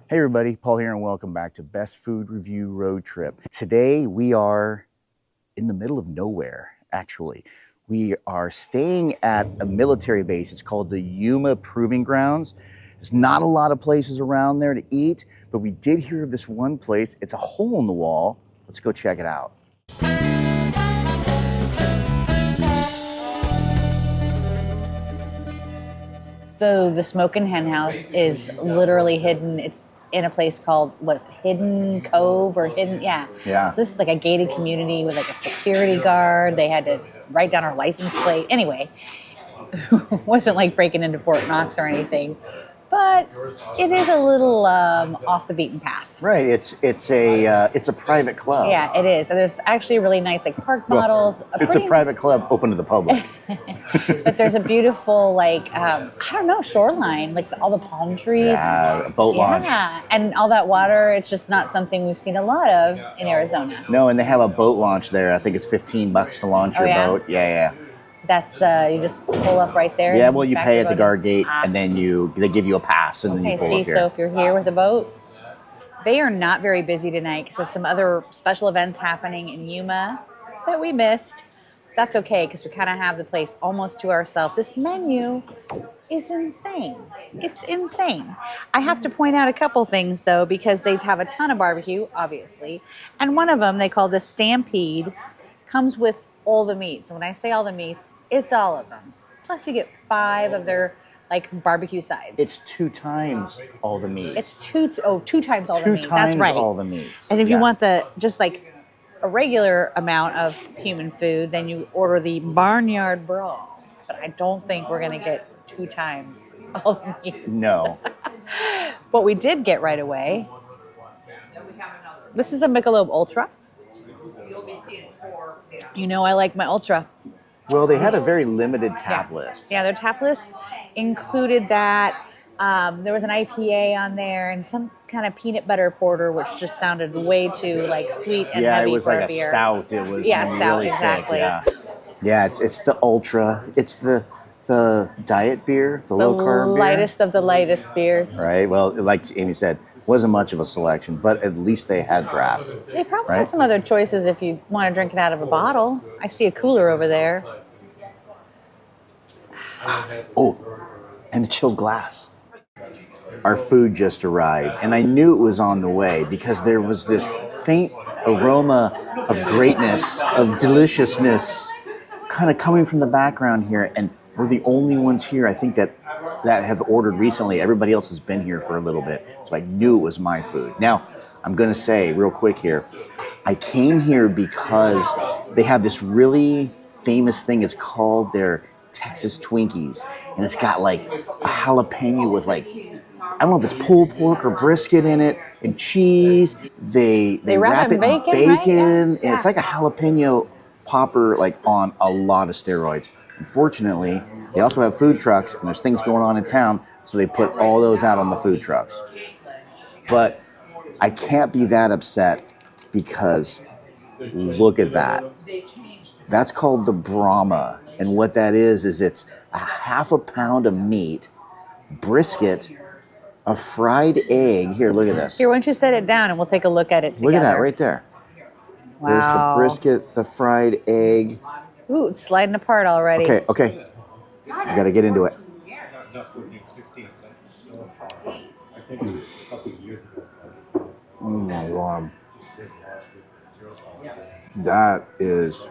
Hey everybody, Paul here and welcome back to Best Food Review Road Trip. Today we are in the middle of nowhere, actually. We are staying at a military base. It's called the Yuma Proving Grounds. There's not a lot of places around there to eat, but we did hear of this one place. It's a hole in the wall. Let's go check it out. So the Smokin hen house is literally hidden. It's in a place called Hidden Cove or Hidden, yeah. Yeah. So this is like a gated community with like a security guard. They had to write down our license plate. Anyway, it wasn't like breaking into Fort Knox or anything, but it is a little off the beaten path. Right, it's a private club. Yeah, it is. And there's actually really nice like park models. It's a private club open to the public. But there's a beautiful like I don't know, shoreline, like all the palm trees. Yeah, a boat launch. Yeah, and all that water. It's just not something we've seen a lot of in Arizona. No, and they have a boat launch there. I think it's $15 to launch your boat. Yeah. That's you just pull up right there. Yeah, well, you pay at the guard gate, and then they give you a pass, and then you pull up here. So if you're here with a boat, they are not very busy tonight because there's some other special events happening in Yuma that we missed. That's okay because we kind of have the place almost to ourselves. This menu is insane. It's insane. I have to point out a couple things though because they have a ton of barbecue, obviously, and one of them they call the Stampede comes with all the meats. And when I say all the meats, it's all of them. Plus you get 5 of their like barbecue sides. It's 2 times all the meats. It's two times all the meats. 2 times That's right. all the meats. And if you want the just like a regular amount of human food, then you order the barnyard brawl. But I don't think we're gonna get 2 times all the meats. No. What we did get right away. This is a Michelob Ultra. You know I like my Ultra. Well, they had a very limited tap list. Yeah, their tap list included that. There was an IPA on there and some kind of peanut butter porter, which just sounded way too like sweet and heavy. Yeah, it was for like a a beer. stout. It was stout, really exactly. thick. Yeah, it's the Ultra. It's the diet beer, the low carb beer. Lightest of the lightest beers. Right. Well, like Amy said, wasn't much of a selection, but at least they had draft. They probably had some other choices if you want to drink it out of a bottle. I see a cooler over there. Oh, and a chilled glass. Our food just arrived, and I knew it was on the way because there was this faint aroma of greatness, of deliciousness, kind of coming from the background here, and we're the only ones here, I think, that have ordered recently. Everybody else has been here for a little bit, so I knew it was my food. Now, I'm going to say real quick here, I came here because they have this really famous thing. It's called their Texas Twinkies, and it's got like a jalapeno with like, I don't know if it's pulled pork or brisket in it, and cheese. They wrap it in bacon, right? And it's like a jalapeno popper, like on a lot of steroids. Unfortunately, they also have food trucks, and there's things going on in town, so they put all those out on the food trucks. But I can't be that upset because look at that. That's called the Brahma, and what that is it's a half a pound of meat, brisket, a fried egg. Here, look at this. Here, why don't you set it down and we'll take a look at it together. Look at that right there. Wow. There's the brisket, the fried egg. Ooh, it's sliding apart already. Okay. You got to get into it. Oh my God. That is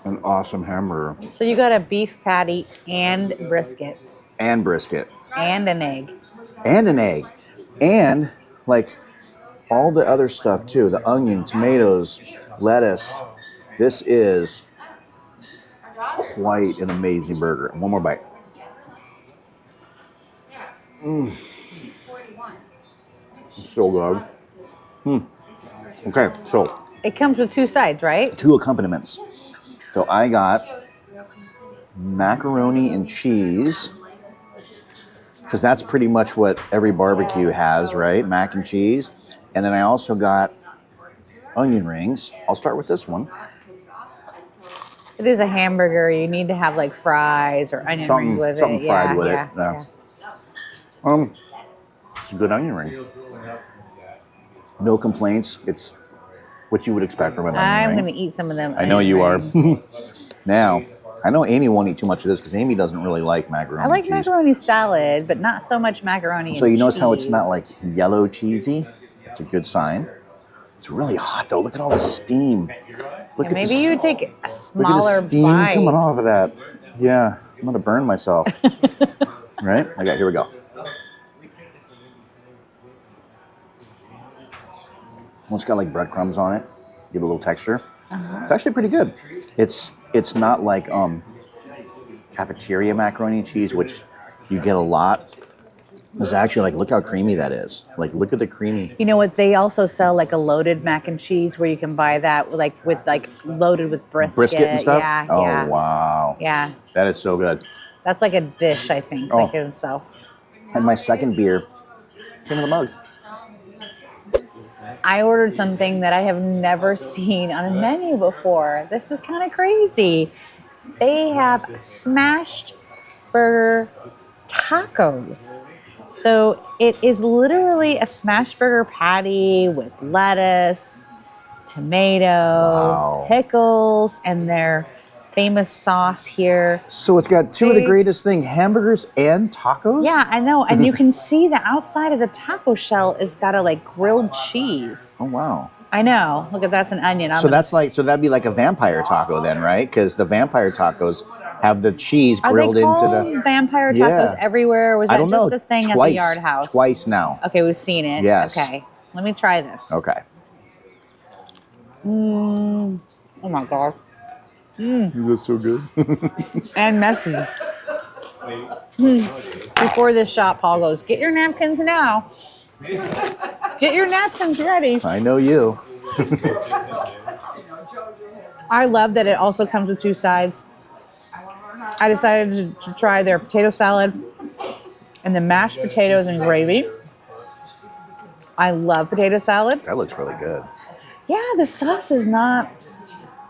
an awesome hamburger. So you got a beef patty and brisket. And brisket. And an egg. And an egg. And like all the other stuff too. The onion, tomatoes, lettuce. This is quite an amazing burger. One more bite. So good. Okay, so it comes with 2 sides, right? 2 accompaniments. So I got macaroni and cheese, because that's pretty much what every barbecue has, right? Mac and cheese. And then I also got onion rings. I'll start with this one. It is a hamburger. You need to have like fries or onion rings with it. Something fried with it. Yeah. It's a good onion ring. No complaints. It's what you would expect from an onion I'm ring. going to eat some of them. I know you are. rings. Now, I know Amy won't eat too much of this because Amy doesn't really like macaroni I like cheese. macaroni salad, but not so much macaroni So and you notice cheese. how it's not like yellow cheesy? It's a good sign. It's really hot though. Look at all the steam. Look Yeah, maybe you would take a Look smaller at the steam bite. coming off of that. Yeah, I'm gonna burn myself. Right? Okay, here we go. Well, it's got like breadcrumbs on it. Give it a little texture. It's actually pretty good. It's not like cafeteria macaroni and cheese, which you get a lot. It's actually like, look how creamy that is. Like, look at the creamy. You know what? They also sell like a loaded mac and cheese where you can buy that with loaded with Brisket and stuff? Yeah, Oh, yeah. wow. Yeah. That is so good. That's like a dish, I think, Oh. like in itself. And my second beer came in a mug. I ordered something that I have never seen on a menu before. This is kind of crazy. They have smashed burger tacos. So it is literally a smashed burger patty with lettuce, tomato, pickles, and their famous sauce here. So it's got two of the greatest things, hamburgers and tacos? Yeah, I know. And you can see the outside of the taco shell is got a like grilled cheese. Oh, wow. I know. Look at that's an onion. So that'd be like a vampire taco then, right? Because the vampire tacos have the cheese grilled into the vampire tacos everywhere? Or was that just a thing at the Yard House? Twice now. Okay, we've seen it. Yes. Okay, let me try this. Okay. Oh my god. That's so good. And messy. Before this shot, Paul goes, "Get your napkins now. Get your napkins ready." I know you. I love that it also comes with two sides. I decided to try their potato salad and the mashed potatoes and gravy. I love potato salad. That looks really good. Yeah, the sauce is not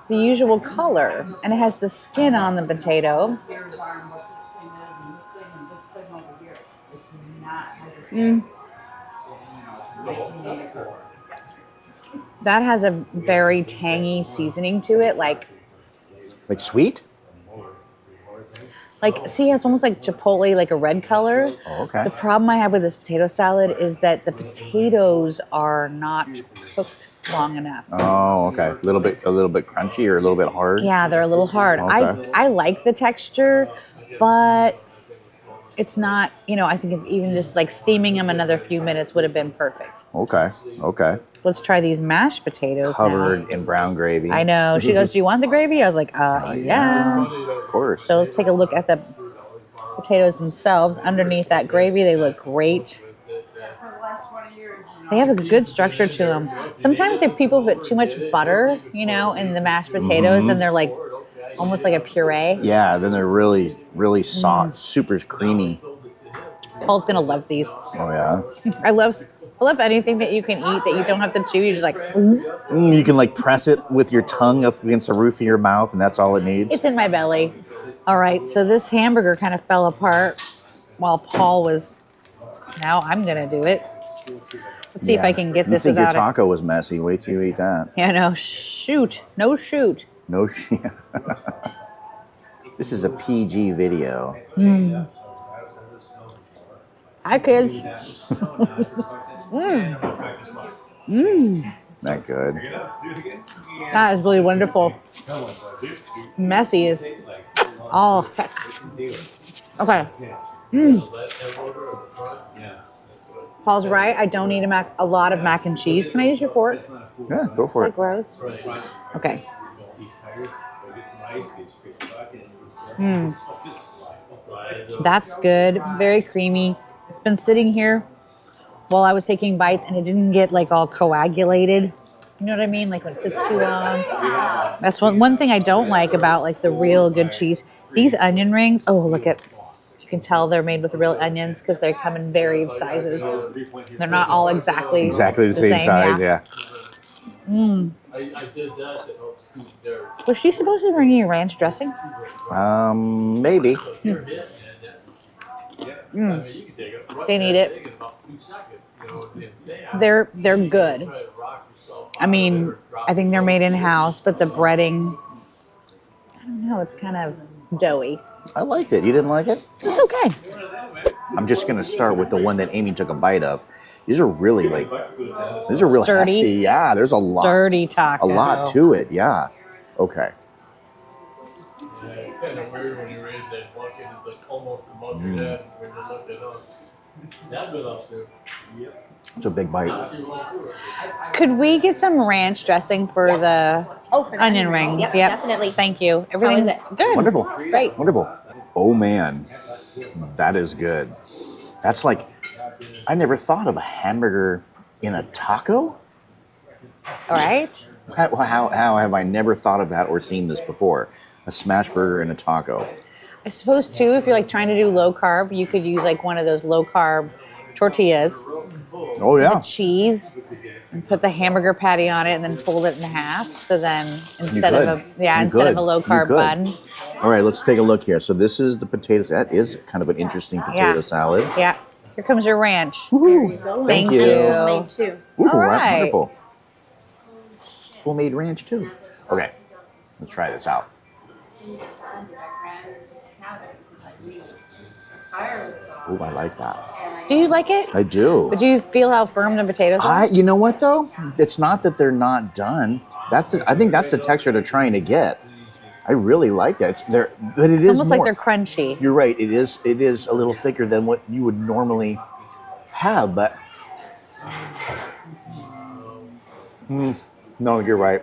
the usual color, and it has the skin on the potato. That has a very tangy seasoning to it, like sweet? See, it's almost like chipotle, like a red color. Oh, okay. The problem I have with this potato salad is that the potatoes are not cooked long enough. Oh, okay. A little bit crunchy or a little bit hard? Yeah, they're a little hard. Okay. I like the texture, but it's not, I think even just like steaming them another few minutes would have been perfect. Okay. Let's try these mashed potatoes Covered now. in brown gravy. I know. She goes, "Do you want the gravy?" I was like, yeah. Of course. So let's take a look at the potatoes themselves. Underneath that gravy, they look great. They have a good structure to them. Sometimes if people put too much butter, in the mashed potatoes, and they're like almost like a puree. Yeah, then they're really, really soft, super creamy. Paul's gonna love these. Oh yeah. I love anything that you can eat that you don't have to chew. You're just like, You can press it with your tongue up against the roof of your mouth, and that's all it needs. it's in my belly. All right, so this hamburger kind of fell apart while Paul was. Now I'm gonna do it. Let's see if I can get this You think your without it. taco was messy? Wait till you eat that. Yeah, no, shoot. No shit. This is a PG video. Hi, kids. That good. That is really wonderful. Messy is all heck. Okay. Paul's right. I don't need a lot of mac and cheese. Can I use your fork? Yeah, go for Is it. that gross? Okay. That's good. Very creamy. It's been sitting here while I was taking bites, and it didn't get all coagulated. You know what I mean? When it sits too long. That's one thing I don't like about the real good cheese. These onion rings. Oh, look at. You can tell they're made with real onions because they come in varied sizes. They're not all exactly the same size. Yeah. Was she supposed to bring you ranch dressing? Maybe. They need it. They're good. I mean, I think they're made in house, but the breading, I don't know, it's kind of doughy. I liked it. You didn't like it? It's okay. I'm just gonna start with the one that Amy took a bite of. These are really like, these are real Sturdy. hefty. Yeah, there's a lot. Dirty taco. A lot to it. Yeah. Okay. Yeah, it's kind of weird when you raise that bucket. It's like almost above your head when you look it up. That goes up too. Yep. It's a big bite. Could we get some ranch dressing for the for the onion rings? Yep, Yep. definitely. Thank you. Everything's it? good. Wonderful. Great. Wonderful. Oh man, that is good. That's like, I never thought of a hamburger in a taco. All right. How have I never thought of that or seen this before? A smash burger in a taco. I suppose too, if you're like trying to do low carb, you could use like one of those low carb tortillas, Oh yeah. cheese, and put the hamburger patty on it, and then fold it in half. So then instead of a low carb bun. All right, let's take a look here. So this is the potatoes. That is kind of an interesting potato salad. Yeah. Here comes your ranch. Woohoo. Thank you. you. Homemade too. Ooh, All right. wonderful. Homemade ranch too. Okay, let's try this out. Ooh, I like that. Do you like it? I do. But do you feel how firm the potatoes are? You know what though? It's not that they're not done. I think that's the texture they're trying to get. I really like that. But it is almost like more. they're crunchy. You're right. It is a little thicker than what you would normally have, but no, you're right.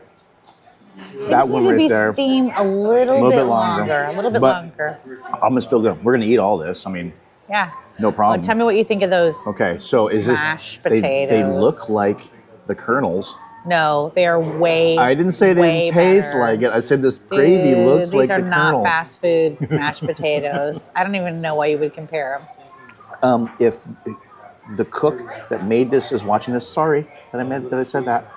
That one right there. Need to be steamed a little bit longer. A little bit But longer. I'm still gonna. We're gonna eat all this. I mean, Yeah. no problem. Well, tell me what you think of those. Okay, so is this? Mashed They potatoes. look like the kernels. No, they are way. I didn't say they way didn't taste better. like it. I said this gravy Dude, looks like the These are not kernel. fast food mashed potatoes. I don't even know why you would compare them. If the cook that made this is watching this, sorry that I said that.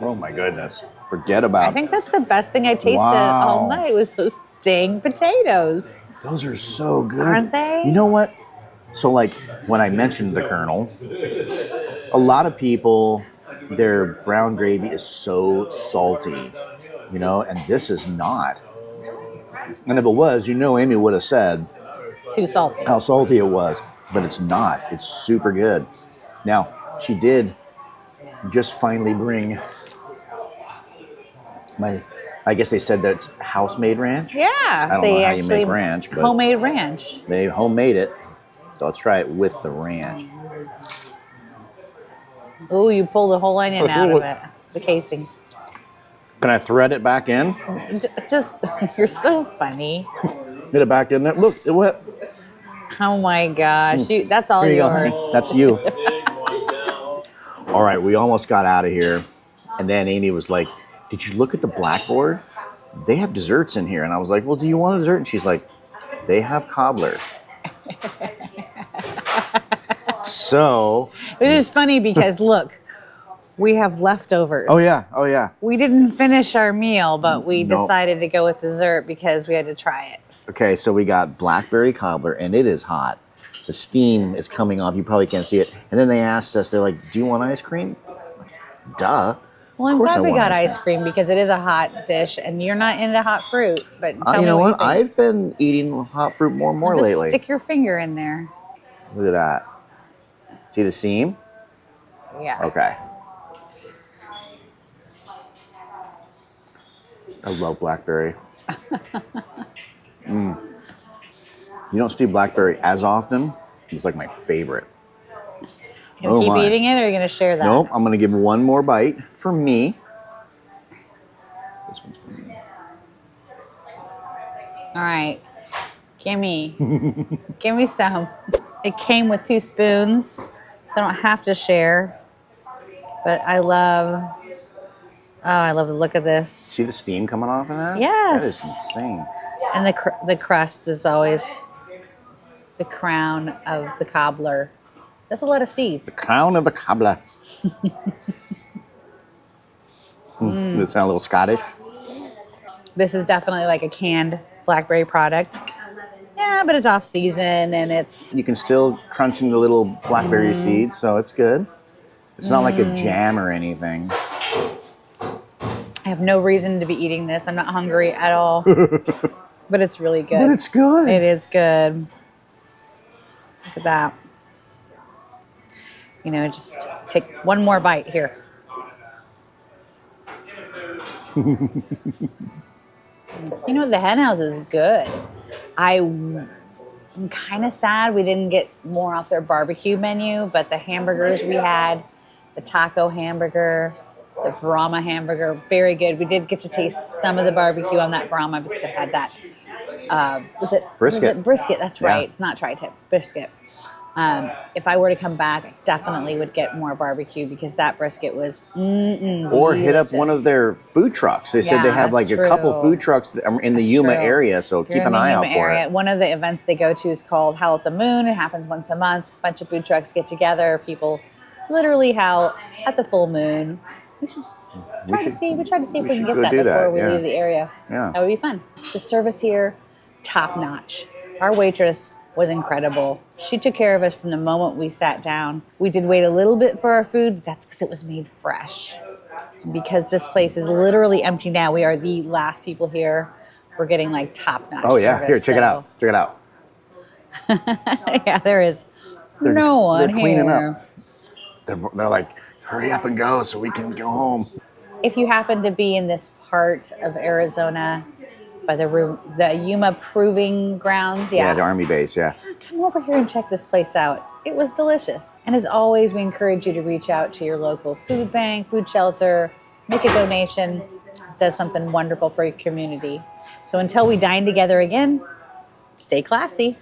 Oh my goodness! Forget about. I think that's the best thing I tasted Wow. all night was those dang potatoes. Those are so good. Aren't they? You know what? So like when I mentioned the kernel, a lot of people, their brown gravy is so salty, you know, and this is not. And if it was, Amy would have said It's too salty. how salty it was, but it's not. It's super good. Now, she did just finally bring I guess they said that it's house-made ranch. Yeah, I don't know how you make ranch, but homemade ranch. they homemade it. So let's try it with the ranch. Ooh, you pull the whole onion out of it, the casing. Can I thread it back in? Just, you're so funny. Get it back in there. Look, it went. Oh my gosh, that's all Here you go, yours. honey. That's you. All right, we almost got out of here. And then Amy was like, did you look at the blackboard? They have desserts in here. And I was like, well, do you want a dessert? And she's like, they have cobbler. So. It is funny because look, we have leftovers. Oh, yeah. We didn't finish our meal, but we Nope. decided to go with dessert because we had to try it. Okay, so we got blackberry cobbler, and it is hot. The steam is coming off. You probably can't see it. And then they asked us, they're like, do you want ice cream? Duh. Well, I'm Of course glad I we want got ice ice cream because it is a hot dish, and you're not into hot fruit. But tell You me know what? what? I've been eating hot fruit more and more Just lately. stick your finger in there. Look at that. See the steam? Yeah. Okay. I love blackberry. You don't see blackberry as often. It's like my favorite. You gonna keep my. eating it, or are you gonna share that? Nope, I'm gonna give one more bite for me. This one's for me. All right. Gimme some. It came with 2 spoons, so I don't have to share. But I love the look of this. See the steam coming off of that? Yes. That is insane. And the crust is always the crown of the cobbler. That's a lot of C's. Crown of a cobbler. That sound a little Scottish. This is definitely like a canned Blackberry product. Yeah, but it's off season and it's You can still crunch into little blackberry seeds, so it's good. It's not like a jam or anything. I have no reason to be eating this. I'm not hungry at all. But it's really good. But it's good. It is good. Look at that. You know, just take one more bite here. You know, the hen house is good. I'm kind of sad we didn't get more off their barbecue menu, but the hamburgers we had, the taco hamburger, the Brahma hamburger, very good. We did get to taste some of the barbecue on that Brahma because it had that, was it Brisket. Brisket, that's right. Yeah. It's not tri-tip, brisket. If I were to come back, I definitely would get more barbecue because that brisket was Or hit up one of their food trucks. They said they Yeah, have like that's a couple true. food trucks that are in the That's Yuma true. area, so If you're keep in an the eye out Yuma for area, it. one of the events they go to is called Howl at the Moon. It happens once a month. A bunch of food trucks get together. People literally howl at the full moon. We should try to see if we can should get go that do before that, we yeah. leave the area. Yeah. That would be fun. The service here, top notch. Our waitress was incredible. She took care of us from the moment we sat down. We did wait a little bit for our food, but that's because it was made fresh. Because this place is literally empty now. We are the last people here. We're getting like top notch. Oh yeah, service, here, check it out. Check it out. Yeah, there is They're no one they're cleaning here. up. They're like, hurry up and go so we can go home. If you happen to be in this part of Arizona by the Yuma Proving Grounds, Yeah, the Army base, yeah. come over here and check this place out. It was delicious. And as always, we encourage you to reach out to your local food bank, food shelter, make a donation. It does something wonderful for your community. So until we dine together again, stay classy.